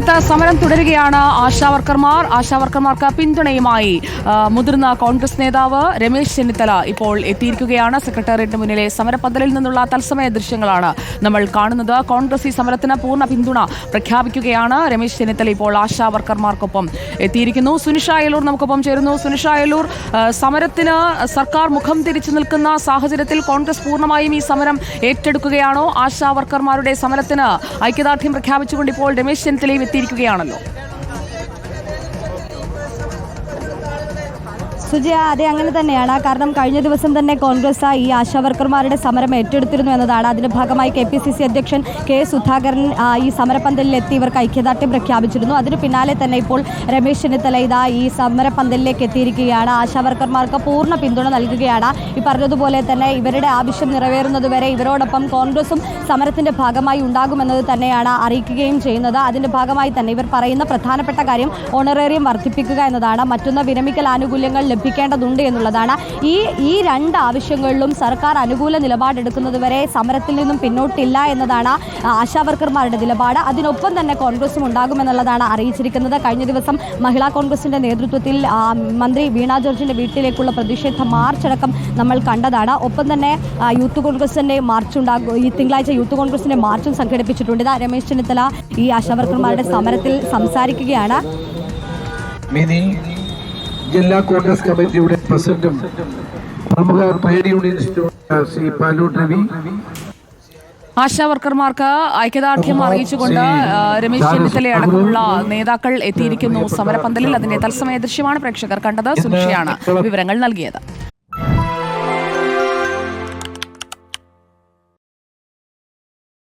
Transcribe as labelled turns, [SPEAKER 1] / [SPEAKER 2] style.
[SPEAKER 1] സംസ്ഥാനത്ത് സമരം തുടരുകയാണ്. ആശാവർക്കർമാർക്ക് പിന്തുണയുമായി മുതിർന്ന കോൺഗ്രസ് നേതാവ് രമേശ് ചെന്നിത്തല ഇപ്പോൾ എത്തിയിരിക്കുകയാണ്. സെക്രട്ടേറിയറ്റിന് മുന്നിലെ സമരപന്തലിൽ നിന്നുള്ള തത്സമയ ദൃശ്യങ്ങളാണ് നമ്മൾ കാണുന്നത്. കോൺഗ്രസ് ഈ സമരത്തിന് പൂർണ്ണ പിന്തുണ പ്രഖ്യാപിക്കുകയാണ്. രമേശ് ചെന്നിത്തല ഇപ്പോൾ ആശാവർക്കർമാർക്കൊപ്പം എത്തിയിരിക്കുന്നു. സുനിഷ അയലൂർ നമുക്കൊപ്പം ചേരുന്നു. സുനിഷ അയലൂർ, സമരത്തിന് സർക്കാർ മുഖം തിരിച്ചു നിൽക്കുന്ന സാഹചര്യത്തിൽ കോൺഗ്രസ് പൂർണ്ണമായും ഈ സമരം ഏറ്റെടുക്കുകയാണോ? ആശാവർക്കർമാരുടെ സമരത്തിന് ഐക്യദാർഢ്യം പ്രഖ്യാപിച്ചുകൊണ്ട് ഇപ്പോൾ രമേശ് ചെന്നിത്തലയും എത്തിയിരിക്കുകയാണല്ലോ.
[SPEAKER 2] സുജയ, അതെ, അങ്ങനെ തന്നെയാണ്. കാരണം കഴിഞ്ഞ ദിവസം തന്നെ കോൺഗ്രസ് ഈ ആശാവർക്കർമാരുടെ സമരം ഏറ്റെടുത്തിരുന്നു എന്നതാണ്. അതിന്റെ ഭാഗമായി KPCC അധ്യക്ഷൻ K സുധാകരൻ ഈ സമരപന്തലിലെത്തി ഇവർക്ക് ഐക്യദാർഢ്യം പ്രഖ്യാപിച്ചിരുന്നു. അതിന് പിന്നാലെ തന്നെ ഇപ്പോൾ രമേശ് ചെന്നിത്തല ഈ സമരപന്തലിലേക്ക് എത്തിയിരിക്കുകയാണ്. ആശാവർക്കർമാർക്ക് പൂർണ്ണ പിന്തുണ നൽകുകയാണ്. ഈ പറഞ്ഞതുപോലെ തന്നെ ഇവരുടെ ആവശ്യം നിറവേറുന്നതുവരെ ഇവരോടൊപ്പം കോൺഗ്രസും സമരത്തിന്റെ ഭാഗമായി ഉണ്ടാകുമെന്നത് തന്നെയാണ് അറിയിക്കുകയും ചെയ്യുന്നത്. അതിന്റെ ഭാഗമായി തന്നെ ഇവർ പറയുന്ന പ്രധാനപ്പെട്ട കാര്യം ഓണറേറിയം വർദ്ധിപ്പിക്കുക എന്നതാണ്. മറ്റൊന്ന്, വിരമിക്കൽ ആനുകൂല്യങ്ങൾ ലഭിക്കേണ്ടതുണ്ട് എന്നുള്ളതാണ്. ഈ രണ്ട് ആവശ്യങ്ങളിലും സർക്കാർ അനുകൂല നിലപാടെടുക്കുന്നതുവരെ സമരത്തിൽ നിന്നും പിന്നോട്ടില്ല എന്നതാണ് ആശാവർക്കർമാരുടെ നിലപാട്. അതിനൊപ്പം തന്നെ കോൺഗ്രസും ഉണ്ടാകുമെന്നുള്ളതാണ് അറിയിച്ചിരിക്കുന്നത്. കഴിഞ്ഞ ദിവസം മഹിളാ കോൺഗ്രസിന്റെ നേതൃത്വത്തിൽ മന്ത്രി വീണ ജോർജിന്റെ വീട്ടിലേക്കുള്ള പ്രതിഷേധ മാർച്ചടക്കം നമ്മൾ കണ്ടതാണ്. ഒപ്പം തന്നെ യൂത്ത് കോൺഗ്രസിന്റെ മാർച്ചുണ്ടാകും. ഈ തിങ്കളാഴ്ച യൂത്ത് കോൺഗ്രസിന്റെ മാർച്ചും സംഘടിപ്പിച്ചിട്ടുണ്ട്. രമേശ് ചെന്നിത്തല ഈ ആശാവർക്കർമാരുടെ സമരത്തിൽ സംസാരിക്കുകയാണ്.
[SPEAKER 3] ജില്ലാ കോൺഗ്രസ് കമ്മിറ്റിയുടെ പ്രസിഡന്റും പ്രമുഖ ട്രേഡ് യൂണിയൻ ശ്രീ പാലൂർ രവി,
[SPEAKER 1] ആശാവർക്കർമാർക്ക് ഐക്യദാർഢ്യം അറിയിച്ചുകൊണ്ട് രമേശ് ചെന്നിത്തല അടക്കമുള്ള നേതാക്കൾ എത്തിയിരിക്കുന്നു സമരപന്തലിൽ. അതിന്റെ തത്സമയ ദൃശ്യമാണ് പ്രേക്ഷകർ കണ്ടത്. സുനിഷയാണ് വിവരങ്ങൾ നൽകിയത്.